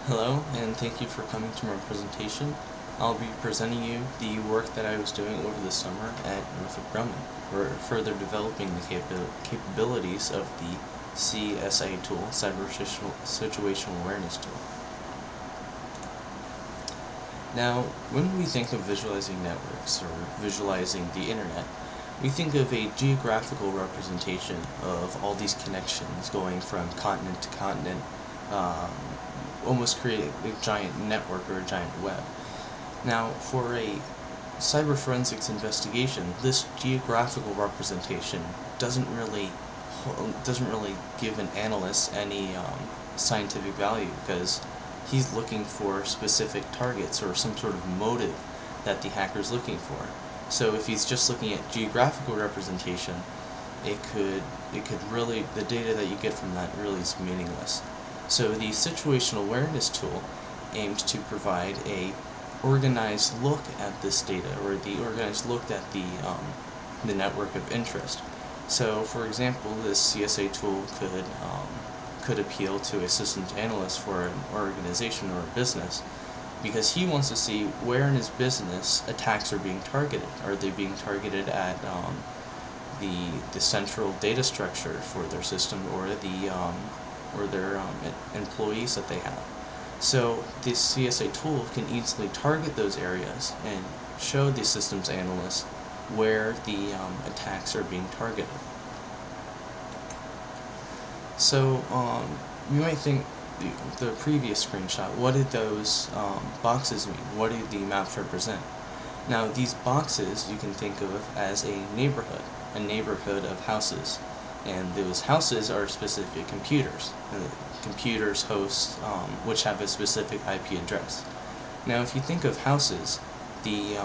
Hello, and thank you for coming to my presentation. I'll be presenting you the work that I was doing over the summer at Northrop Grumman. We're further developing the capabilities of the CSA tool, Cyber Situational Awareness tool. Now, when we think of visualizing networks or visualizing the internet, we think of a geographical representation of all these connections going from continent to continent, almost create a giant network or a giant web. Now, for a cyber forensics investigation, this geographical representation doesn't really give an analyst any scientific value, because he's looking for specific targets or some sort of motive that the hacker is looking for. So if he's just looking at geographical representation, the data that you get from that really is meaningless. So the situational awareness tool aims to provide a organized look at this data, or the organized look at the network of interest. So, for example, this CSA tool could appeal to a systems analyst for an organization or a business, because he wants to see where in his business attacks are being targeted. Are they being targeted at the central data structure for their system, or their employees that they have? So this CSA tool can easily target those areas and show the systems analyst where the attacks are being targeted. So you might think, the previous screenshot, what did those boxes mean? What did the maps represent? Now, these boxes you can think of as a neighborhood of houses, and those houses are specific computers. Computers host which have a specific IP address. Now, if you think of houses, the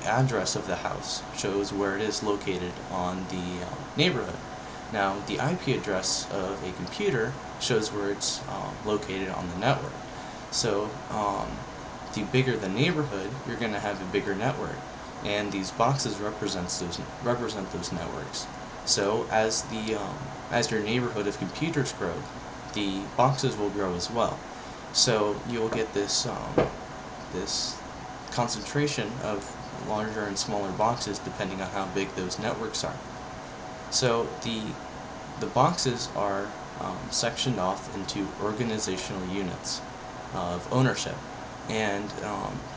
address of the house shows where it is located on the neighborhood. Now, the IP address of a computer shows where it's located on the network. So, the bigger the neighborhood, you're going to have a bigger network, and these boxes represent those networks. So, as your neighborhood of computers grow, the boxes will grow as well. So you'll get this concentration of larger and smaller boxes depending on how big those networks are. So the boxes are sectioned off into organizational units of ownership, and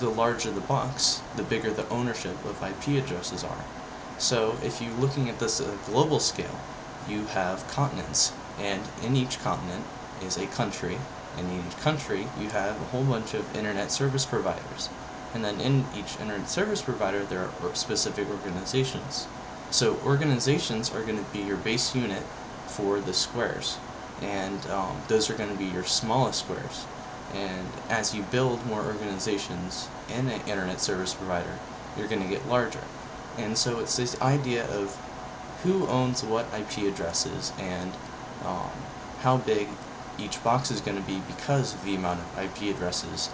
the larger the box, the bigger the ownership of IP addresses are. So if you're looking at this at a global scale, you have continents, and in each continent is a country, and in each country you have a whole bunch of internet service providers. And then in each internet service provider there are specific organizations. So organizations are going to be your base unit for the squares, and those are going to be your smallest squares. And as you build more organizations in an internet service provider, you're going to get larger. And so it's this idea of who owns what IP addresses, and how big each box is going to be because of the amount of IP addresses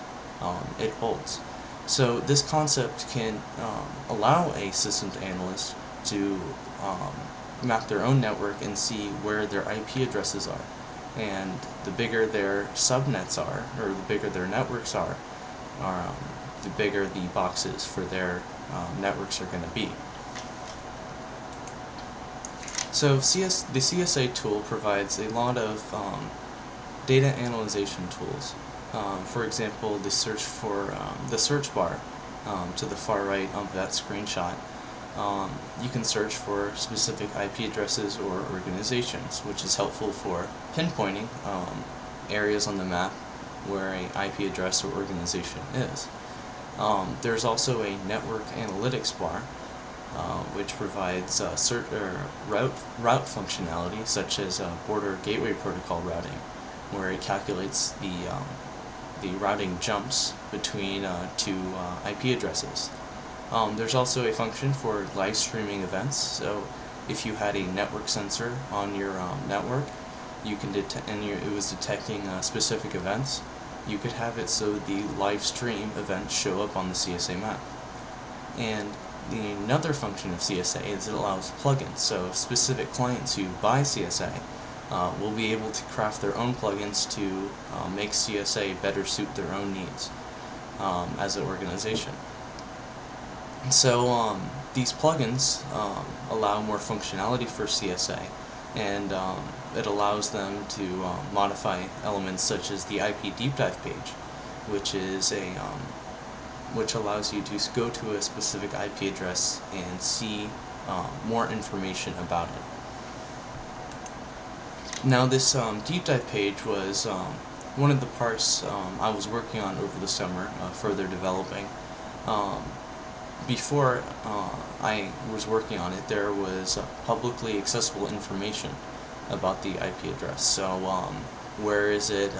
it holds. So this concept can allow a systems analyst to map their own network and see where their IP addresses are. And the bigger their subnets are, or the bigger their networks are, the bigger the boxes for their networks are going to be. So the CSA tool provides a lot of data analyzation tools. For example, the search bar to the far right of that screenshot. You can search for specific IP addresses or organizations, which is helpful for pinpointing areas on the map where an IP address or organization is. There's also a network analytics bar, which provides route functionality, such as border gateway protocol routing, where it calculates the routing jumps between two IP addresses. There's also a function for live streaming events. So if you had a network sensor on your network, you can it was detecting specific events, you could have it so the live stream events show up on the CSA map. And another function of CSA is it allows plugins. So specific clients who buy CSA will be able to craft their own plugins to make CSA better suit their own needs as an organization. So these plugins allow more functionality for CSA, and it allows them to modify elements such as the IP deep dive page, which is which allows you to go to a specific IP address and see more information about it. Now, this deep dive page was one of the parts I was working on over the summer, further developing. Before I was working on it, there was publicly accessible information about the IP address. So where is it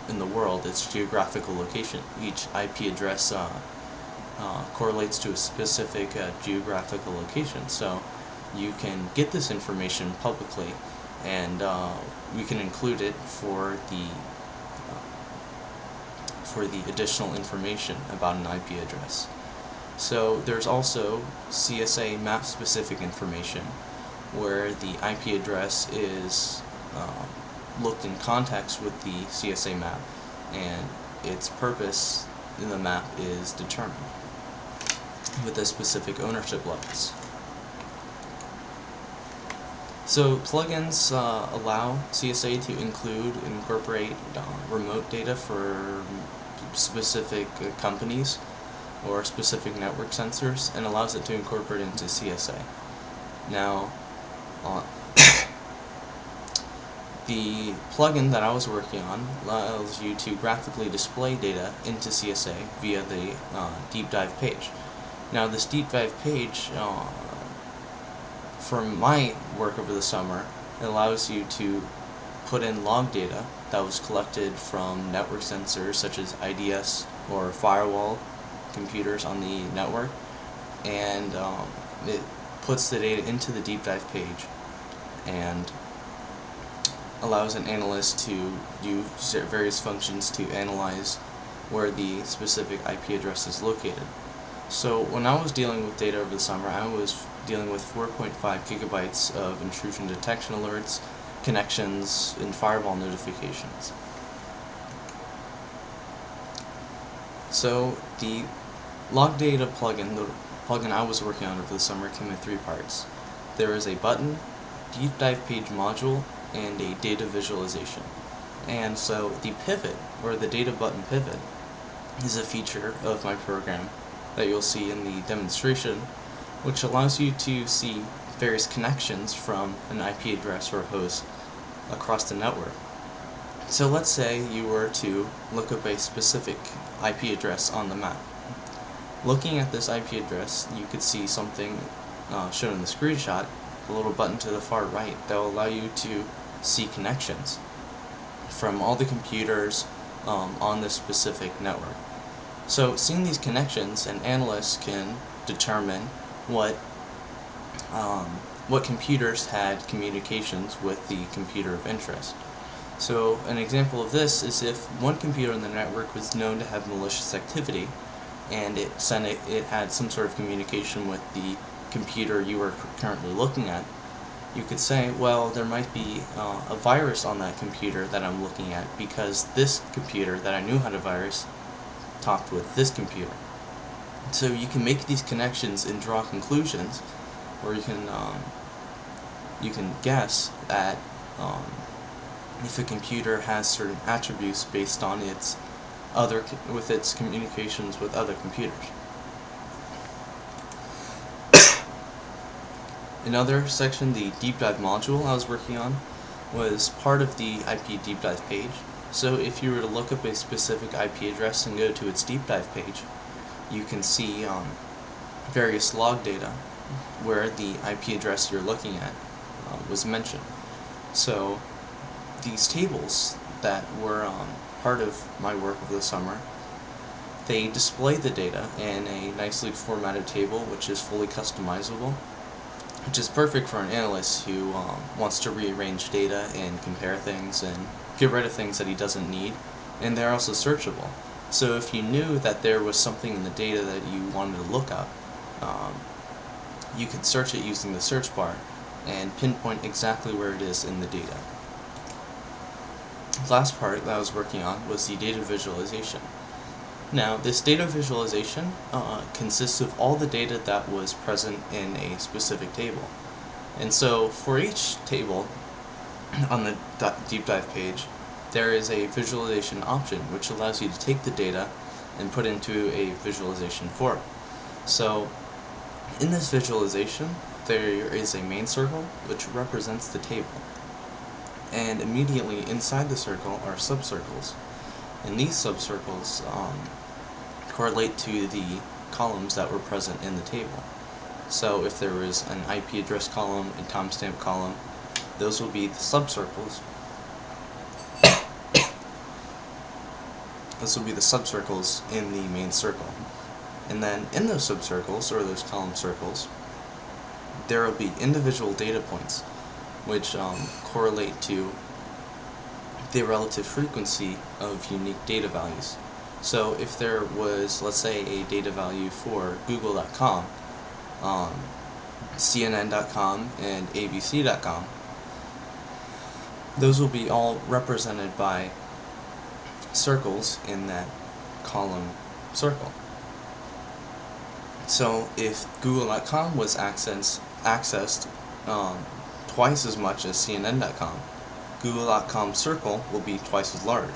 in the world? Its geographical location. Each IP address correlates to a specific geographical location. So you can get this information publicly, and we can include it for the additional information about an IP address. So there's also CSA map specific information, where the IP address is looked in context with the CSA map, and its purpose in the map is determined with the specific ownership levels. So plugins allow CSA to incorporate remote data for specific companies or specific network sensors, and allows it to incorporate into CSA. Now, the plugin that I was working on allows you to graphically display data into CSA via the deep dive page. Now, this deep dive page, from my work over the summer, it allows you to put in log data that was collected from network sensors such as IDS or firewall computers on the network, and it puts the data into the deep dive page and allows an analyst to use various functions to analyze where the specific IP address is located. So when I was dealing with data over the summer, I was dealing with 4.5 gigabytes of intrusion detection alerts, connections, and firewall notifications. So the log data plugin, the plugin I was working on over the summer, came in 3 parts. There is a button, deep dive page module, and a data visualization. And so the pivot, or the data button pivot, is a feature of my program that you'll see in the demonstration, which allows you to see various connections from an IP address or host across the network. So let's say you were to look up a specific IP address on the map. Looking at this IP address, you could see something shown in the screenshot, a little button to the far right that will allow you to see connections from all the computers on this specific network. So seeing these connections, an analyst can determine what computers had communications with the computer of interest. So an example of this is if one computer on the network was known to have malicious activity, and it had some sort of communication with the computer you were currently looking at, you could say, well, there might be a virus on that computer that I'm looking at because this computer that I knew had a virus talked with this computer. So you can make these connections and draw conclusions, or you can guess at if a computer has certain attributes based on its communications with other computers. Another section, the deep dive module I was working on, was part of the IP deep dive page. So if you were to look up a specific IP address and go to its deep dive page, you can see various log data where the IP address you're looking at was mentioned. So these tables that were part of my work over the summer, they display the data in a nicely formatted table which is fully customizable, which is perfect for an analyst who wants to rearrange data and compare things and get rid of things that he doesn't need, and they're also searchable. So if you knew that there was something in the data that you wanted to look up, you could search it using the search bar and pinpoint exactly where it is in the data. The last part that I was working on was the data visualization. Now, this data visualization consists of all the data that was present in a specific table. And so for each table on the deep dive page, there is a visualization option which allows you to take the data and put into a visualization form. So in this visualization, there is a main circle which represents the table. And immediately inside the circle are subcircles. And these subcircles correlate to the columns that were present in the table. So if there was an IP address column, a timestamp column, those will be the subcircles. This will be the subcircles in the main circle. And then in those subcircles, or those column circles, there will be individual data points which correlate to the relative frequency of unique data values. So if there was, let's say, a data value for Google.com, CNN.com, and ABC.com, those will be all represented by circles in that column circle. So if Google.com was accessed twice as much as CNN.com, Google.com circle will be twice as large.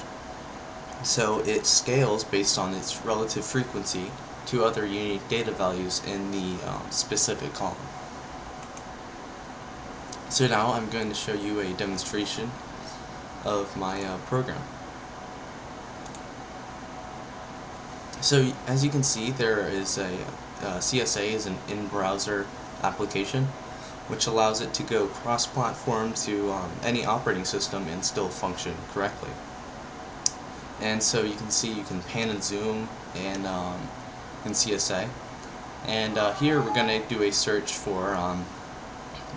So it scales based on its relative frequency to other unique data values in the specific column. So now I'm going to show you a demonstration of my program. So as you can see, there is CSA is an in-browser application which allows it to go cross-platform to any operating system and still function correctly. And so you can see you can pan and zoom and in CSA. And here we're going to do a search for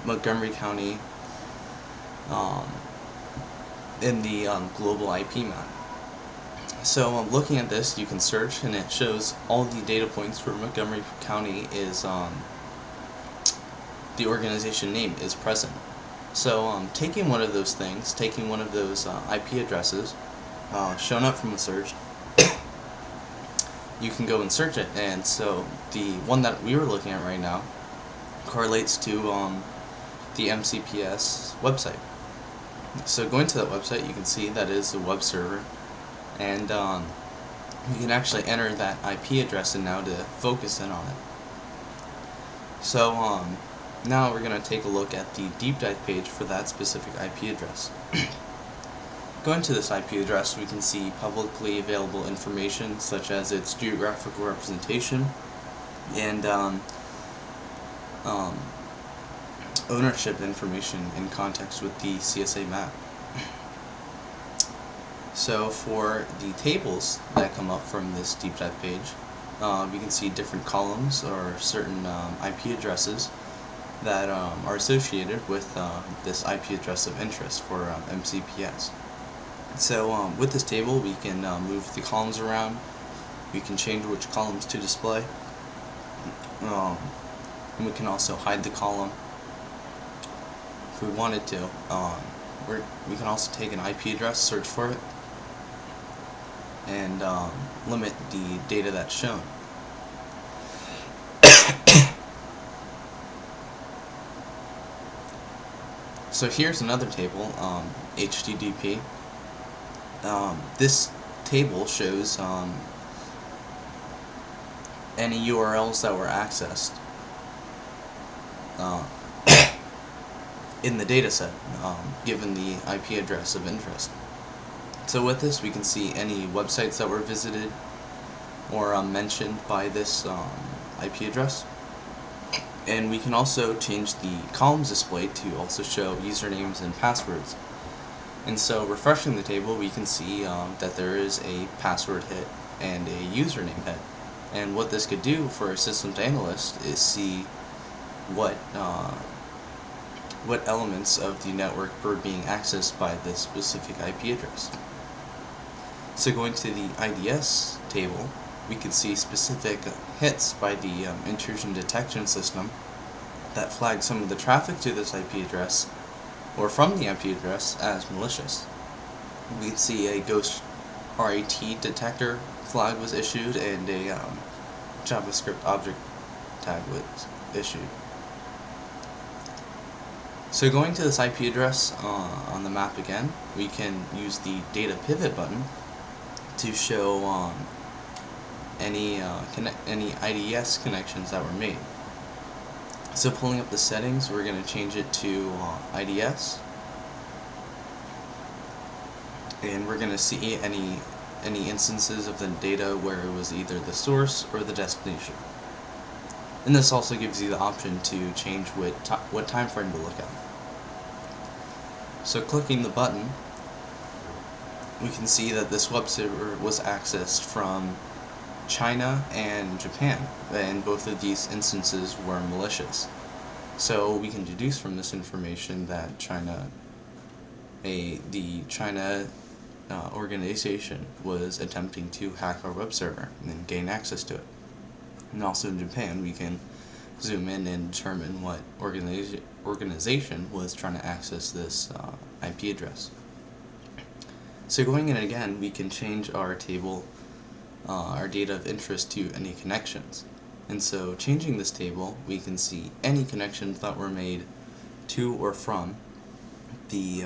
Montgomery County in the global IP map. So looking at this, you can search and it shows all the data points for Montgomery County is the organization name is present. So taking one of those things, taking one of those IP addresses shown up from the search, you can go and search it. And so the one that we were looking at right now correlates to the MCPS website. So going to that website, you can see that is a web server, and you can actually enter that IP address in now to focus in on it. So now we're going to take a look at the deep dive page for that specific IP address. Going to this IP address, we can see publicly available information such as its geographical representation and ownership information in context with the CSA map. So for the tables that come up from this deep dive page, we can see different columns or certain IP addresses that are associated with this IP address of interest for MCPS. So with this table, we can move the columns around, we can change which columns to display, and we can also hide the column if we wanted to. We can also take an IP address, search for it, and limit the data that's shown. So here's another table, HTTP. This table shows any URLs that were accessed in the dataset, given the IP address of interest. So with this, we can see any websites that were visited or mentioned by this IP address. And we can also change the columns display to also show usernames and passwords. And so refreshing the table, we can see that there is a password hit and a username hit. And what this could do for a systems analyst is see what elements of the network were being accessed by this specific IP address. So going to the IDS table, we can see specific hits by the intrusion detection system that flag some of the traffic to this IP address or from the IP address as malicious. we'd see a ghost RIT detector flag was issued and a JavaScript object tag was issued. So going to this IP address on the map again, we can use the data pivot button to show any IDS connections that were made. So pulling up the settings, we're going to change it to IDS, and we're going to see any instances of the data where it was either the source or the destination. And this also gives you the option to change what time frame to look at. So clicking the button, we can see that this web server was accessed from China and Japan, and both of these instances were malicious. So we can deduce from this information that the China organization was attempting to hack our web server and gain access to it. And also in Japan, we can zoom in and determine what organization was trying to access this IP address. So going in again, we can change our table, our data of interest to any connections. And so changing this table, we can see any connections that were made to or from the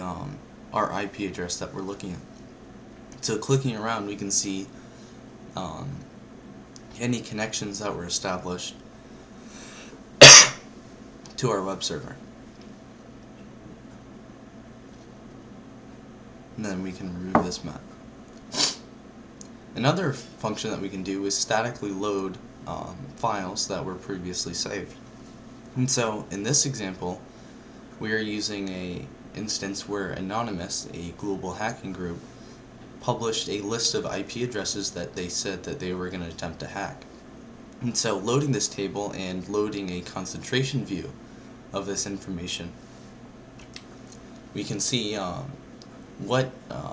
our IP address that we're looking at. So clicking around, we can see any connections that were established to our web server. And then we can remove this map. Another function that we can do is statically load files that were previously saved. And so in this example, we are using a instance where Anonymous, a global hacking group, published a list of IP addresses that they said that they were going to attempt to hack. And so loading this table and loading a concentration view of this information, we can see what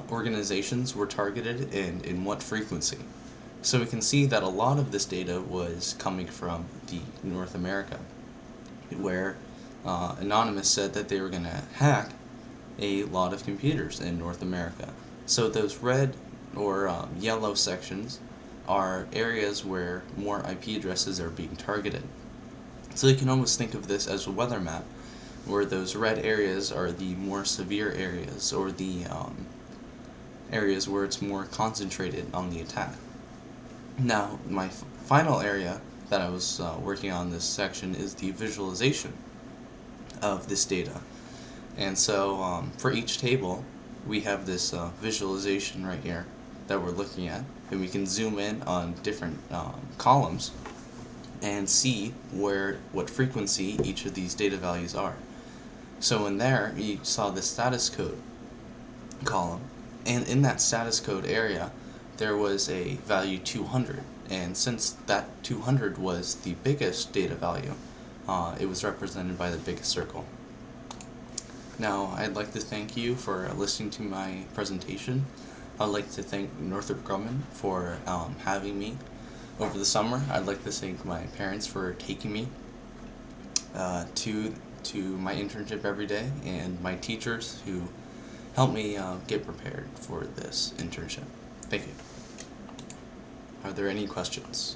organizations were targeted and in what frequency. So we can see that a lot of this data was coming from the North America, where Anonymous said that they were going to hack a lot of computers in North America. So those red or yellow sections are areas where more IP addresses are being targeted. So you can almost think of this as a weather map, where those red areas are the more severe areas, or the areas where it's more concentrated on the attack. Now, my final area that I was working on this section is the visualization of this data. And so for each table, we have this visualization right here that we're looking at, and we can zoom in on different columns and see what frequency each of these data values are. So in there, you saw the status code column, and in that status code area, there was a value 200, and since that 200 was the biggest data value, it was represented by the biggest circle. Now, I'd like to thank you for listening to my presentation. I'd like to thank Northrop Grumman for having me over the summer. I'd like to thank my parents for taking me to my internship every day, and my teachers who helped me get prepared for this internship. Thank you. Are there any questions?